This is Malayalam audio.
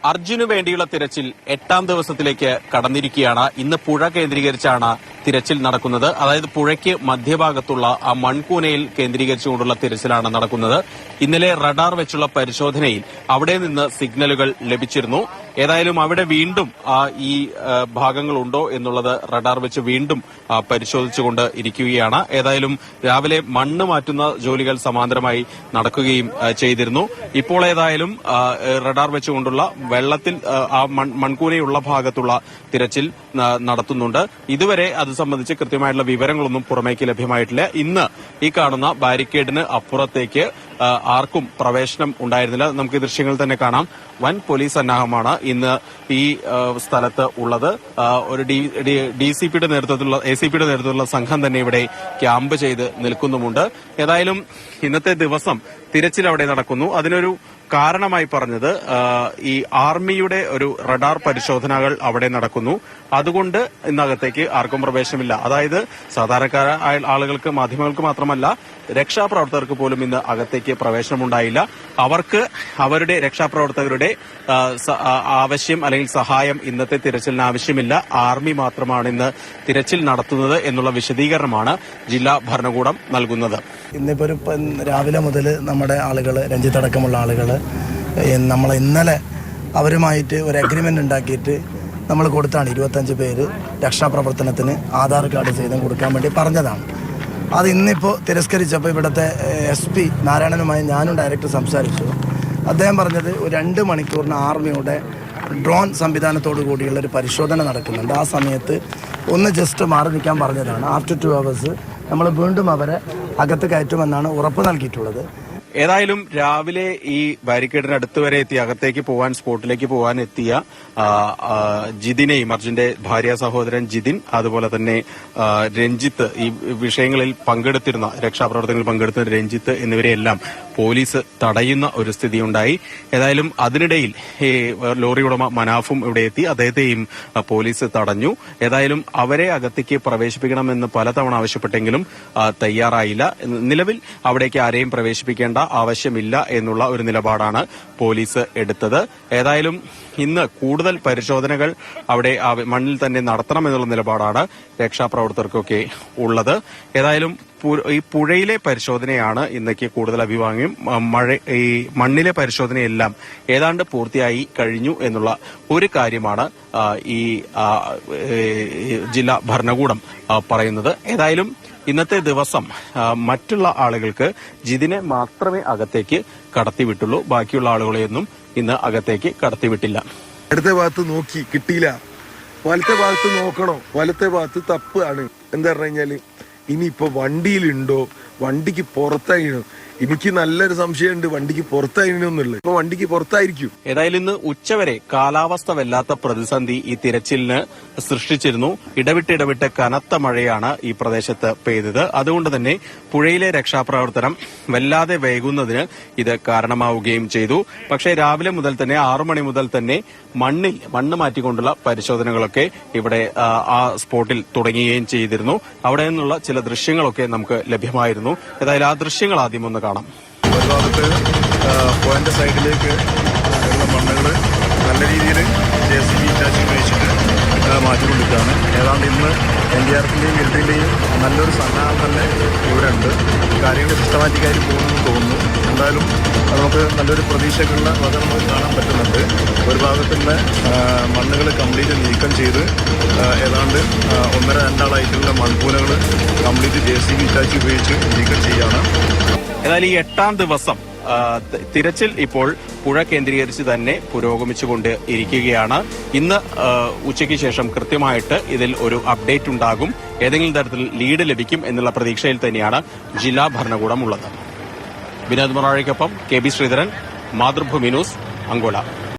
അർജുന് വേണ്ടിയുള്ള തിരച്ചിൽ 8ാം ദിവസത്തിലേക്ക് കടന്നിരിക്കുകയാണ്. ഇന്ന് പുഴ കേന്ദ്രീകരിച്ചാണ് തിരച്ചിൽ നടക്കുന്നത്. അതായത് പുഴയ്ക്ക് മധ്യഭാഗത്തുള്ള ആ മൺകൂനയിൽ കേന്ദ്രീകരിച്ചുകൊണ്ടുള്ള തിരച്ചിലാണ് നടക്കുന്നത്. ഇന്നലെ റഡാർ വെച്ചുള്ള പരിശോധനയിൽ അവിടെ നിന്ന് സിഗ്നലുകൾ ലഭിച്ചിരുന്നു. ഏതായാലും അവിടെ വീണ്ടും ഈ ഭാഗങ്ങളുണ്ടോ എന്നുള്ളത് റഡാർ വെച്ച് വീണ്ടും പരിശോധിച്ചുകൊണ്ട് ഇരിക്കുകയാണ്. ഏതായാലും രാവിലെ മണ്ണ് മാറ്റുന്ന ജോലികൾ സമാന്തരമായി നടക്കുകയും ചെയ്തിരുന്നു. ഇപ്പോൾ ഏതായാലും റഡാർ വെച്ചുകൊണ്ടുള്ള വെള്ളത്തിൽ ആ മൺകൂനയുള്ള ഭാഗത്തുള്ള തിരച്ചിൽ നടത്തുന്നുണ്ട്. ഇതുവരെ അത് സംബന്ധിച്ച് കൃത്യമായിട്ടുള്ള വിവരങ്ങളൊന്നും പുറമേക്ക് ലഭ്യമായിട്ടില്ല. ഇന്ന് ഈ കാണുന്ന ബാരിക്കേഡിന് അപ്പുറത്തേക്ക് ആർക്കും പ്രവേശനം ഉണ്ടായിരുന്നില്ല. നമുക്ക് ഈ ദൃശ്യങ്ങൾ തന്നെ കാണാം. വൻ പോലീസ് സന്നാഹമാണ് ഇന്ന് ഈ സ്ഥലത്ത് ഉള്ളത്. ഒരു ACPയുടെ നേതൃത്വത്തിലുള്ള സംഘം തന്നെ ഇവിടെ ക്യാമ്പ് ചെയ്ത് നിൽക്കുന്നുമുണ്ട്. ഏതായാലും ഇന്നത്തെ ദിവസം തിരച്ചിൽ അവിടെ നടക്കുന്നു. അതിനൊരു കാരണമായി പറഞ്ഞത് ഈ ആർമിയുടെ ഒരു റഡാർ പരിശോധനകൾ അവിടെ നടക്കുന്നു. അതുകൊണ്ട് ഇന്നകത്തേക്ക് ആർക്കും പ്രവേശനമില്ല. അതായത് സാധാരണക്കാരായ ആളുകൾക്ക്, മാധ്യമങ്ങൾക്ക് മാത്രമല്ല രക്ഷാപ്രവർത്തകർക്ക് പോലും ഇന്ന് അകത്തേക്ക് പ്രവേശനമുണ്ടായില്ല. അവർക്ക് അവരുടെ രക്ഷാപ്രവർത്തകരുടെ ആവശ്യം അല്ലെങ്കിൽ സഹായം ഇന്നത്തെ തിരച്ചിലിന് ആവശ്യമില്ല. ആർമി മാത്രമാണ് ഇന്ന് തിരച്ചിൽ നടത്തുന്നത് എന്നുള്ള വിശദീകരണമാണ് ജില്ലാ ഭരണകൂടം നൽകുന്നത്. ഇന്നിപ്പോ രാവിലെ മുതൽ നമ്മുടെ ആളുകൾ, രഞ്ജിത്തടക്കമുള്ള ആളുകൾ നമ്മൾ ഇന്നലെ അവരുമായിട്ട് ഒരു അഗ്രിമെന്റ് ഉണ്ടാക്കിയിട്ട് നമ്മൾ കൊടുത്താണ്. 25 പേര് രക്ഷാപ്രവർത്തനത്തിന് ആധാർ കാർഡ് സഹിതം കൊടുക്കാൻ വേണ്ടി പറഞ്ഞതാണ്. അത് ഇന്നിപ്പോൾ തിരസ്കരിച്ചപ്പോൾ ഇവിടുത്തെ SP നാരായണനുമായി ഞാനും ഡയറക്റ്റ് സംസാരിച്ചു. അദ്ദേഹം പറഞ്ഞത് 2 മണിക്കൂറിന് ആർമിയുടെ ഡ്രോൺ സംവിധാനത്തോടു കൂടിയുള്ള ഒരു പരിശോധന നടക്കുന്നുണ്ട്. ആ സമയത്ത് ഒന്ന് ജസ്റ്റ് മാറി നിൽക്കാൻ പറഞ്ഞതാണ്. ആഫ്റ്റർ 2 hours നമ്മൾ വീണ്ടും അവരെ അകത്ത് കയറ്റുമെന്നാണ് ഉറപ്പ് നൽകിയിട്ടുള്ളത്. ഏതായാലും രാവിലെ ഈ ബാരിക്കേഡിന് അടുത്ത് വരെ എത്തി അകത്തേക്ക് പോകാൻ, സ്പോട്ടിലേക്ക് പോകാൻ എത്തിയ ജിതിനെയും, അർജുന്റെ ഭാര്യ സഹോദരൻ ജിതിൻ, അതുപോലെ തന്നെ രഞ്ജിത്ത്, ഈ വിഷയങ്ങളിൽ പങ്കെടുത്തിരുന്ന രക്ഷാപ്രവർത്തനങ്ങളിൽ പങ്കെടുത്തിരുന്ന രഞ്ജിത്ത് എന്നിവരെയെല്ലാം പോലീസ് തടയുന്ന ഒരു സ്ഥിതിയുണ്ടായി. ഏതായാലും അതിനിടയിൽ ഈ ലോറി ഉടമ മനാഫും ഇവിടെ എത്തി. അദ്ദേഹത്തെയും പോലീസ് തടഞ്ഞു. ഏതായാലും അവരെ അകത്തേക്ക് പ്രവേശിപ്പിക്കണമെന്ന് പലതവണ ആവശ്യപ്പെട്ടെങ്കിലും തയ്യാറായില്ല. നിലവിൽ അവിടേക്ക് ആരെയും പ്രവേശിപ്പിക്കേണ്ട ആവശ്യമില്ല എന്നുള്ള ഒരു നിലപാടാണ് പോലീസ് എടുത്തത്. ഏതായാലും ഇന്ന് കൂടുതൽ പരിശോധനകൾ അവിടെ മണ്ണിൽ തന്നെ നടത്തണമെന്നുള്ള നിലപാടാണ് രക്ഷാപ്രവർത്തകർക്കൊക്കെ ഉള്ളത്. ഏതായാലും ഈ പുഴയിലെ പരിശോധനയാണ് ഇന്നേക്ക് കൂടുതൽ അഭിവാമ്യം. ഈ മണ്ണിലെ പരിശോധനയെല്ലാം ഏതാണ്ട് പൂർത്തിയായി കഴിഞ്ഞു എന്നുള്ള ഒരു കാര്യമാണ് ഈ ജില്ലാ ഭരണകൂടം പറയുന്നത്. ഏതായാലും ഇന്നത്തെ ദിവസം മറ്റുള്ള ആളുകൾക്ക് ജിതിനെ മാത്രമേ അകത്തേക്ക് കടത്തിവിട്ടുള്ളൂ. ബാക്കിയുള്ള ആളുകളെയൊന്നും ഇന്ന് അകത്തേക്ക് കടത്തിവിട്ടില്ല. ഇടത്തെ ഭാഗത്ത് നോക്കി കിട്ടിയില്ല, വലത്തെ ഭാഗത്ത് നോക്കണം. വലത്തെ ഭാഗത്ത് തപ്പാണ്. എന്താ പറഞ്ഞു കഴിഞ്ഞാല് ഇനിയിപ്പോ വണ്ടിയിലുണ്ടോ, വണ്ടിക്ക് പുറത്തായിനോ? എനിക്ക് നല്ലൊരു സംശയമുണ്ട്, വണ്ടിക്ക് പുറത്തായിരുന്നുള്ളത്. ഇപ്പൊ വണ്ടിക്ക് പുറത്തായിരിക്കും. ഏതായാലും ഇന്ന് ഉച്ചവരെ കാലാവസ്ഥ വല്ലാത്ത പ്രതിസന്ധി ഈ തിരച്ചിലിന് സൃഷ്ടിച്ചിരുന്നു. ഇടവിട്ട് കനത്ത മഴയാണ് ഈ പ്രദേശത്ത് പെയ്തത്. അതുകൊണ്ട് തന്നെ പുഴയിലെ രക്ഷാപ്രവർത്തനം വല്ലാതെ വൈകുന്നതിന് ഇത് കാരണമാവുകയും ചെയ്തു. പക്ഷേ രാവിലെ മുതൽ തന്നെ 6 മണി മുതൽ തന്നെ മണ്ണ് മാറ്റിക്കൊണ്ടുള്ള പരിശോധനകളൊക്കെ ഇവിടെ ആ സ്പോട്ടിൽ തുടങ്ങുകയും ചെയ്തിരുന്നു. അവിടെ നിന്നുള്ള ചില ദൃശ്യങ്ങളൊക്കെ നമുക്ക് ലഭ്യമായിരുന്നു. ഏതായാലും ആ ദൃശ്യങ്ങൾ ആദ്യം ഒന്ന് കാണാം. ഒരു ഭാഗത്ത് പോയിന്റ് സൈഡിലേക്ക് ഉള്ള മണ്ണുകൾ നല്ല രീതിയിൽ JCB ഹിറ്റാച്ചി ഉപയോഗിച്ചിട്ട് മാറ്റിക്കൊണ്ടിരിക്കുകയാണ്. ഏതാണ്ട് ഇന്ന് NDRFിന്റെയും മിലിറ്ററിന്റെയും നല്ലൊരു സന്നാഹം തന്നെ ഇവിടെയുണ്ട്. കാര്യങ്ങൾ സിസ്റ്റമാറ്റിക്കായി പോകുമെന്ന് തോന്നുന്നു. എന്തായാലും നമുക്ക് നല്ലൊരു പ്രതീക്ഷകളുടെ വക നമുക്ക് കാണാൻ പറ്റുന്നുണ്ട്. ഒരു ഭാഗത്തുള്ള മണ്ണുകൾ കംപ്ലീറ്റ് നീക്കം ചെയ്ത് ഏതാണ്ട് 1-2 ആളായിട്ടുള്ള മൺകൂനകൾ കംപ്ലീറ്റ് JCB ഹിറ്റാച്ചി ഉപയോഗിച്ച് നീക്കം ചെയ്യുകയാണ്. എന്നാൽ ഈ 8ാം ദിവസം തിരച്ചിൽ ഇപ്പോൾ പുഴ കേന്ദ്രീകരിച്ച് തന്നെ പുരോഗമിച്ചുകൊണ്ട് ഇരിക്കുകയാണ്. ഇന്ന് ഉച്ചയ്ക്ക് ശേഷം കൃത്യമായിട്ട് ഇതിൽ ഒരു അപ്ഡേറ്റ് ഉണ്ടാകും. ഏതെങ്കിലും തരത്തിൽ ലീഡ് ലഭിക്കും എന്നുള്ള പ്രതീക്ഷയിൽ തന്നെയാണ് ജില്ലാ ഭരണകൂടം ഉള്ളത്. വിനോദ് മൊറാഴയ്ക്കൊപ്പം KB ശ്രീധരൻ, മാതൃഭൂമി ന്യൂസ്, അങ്കോല.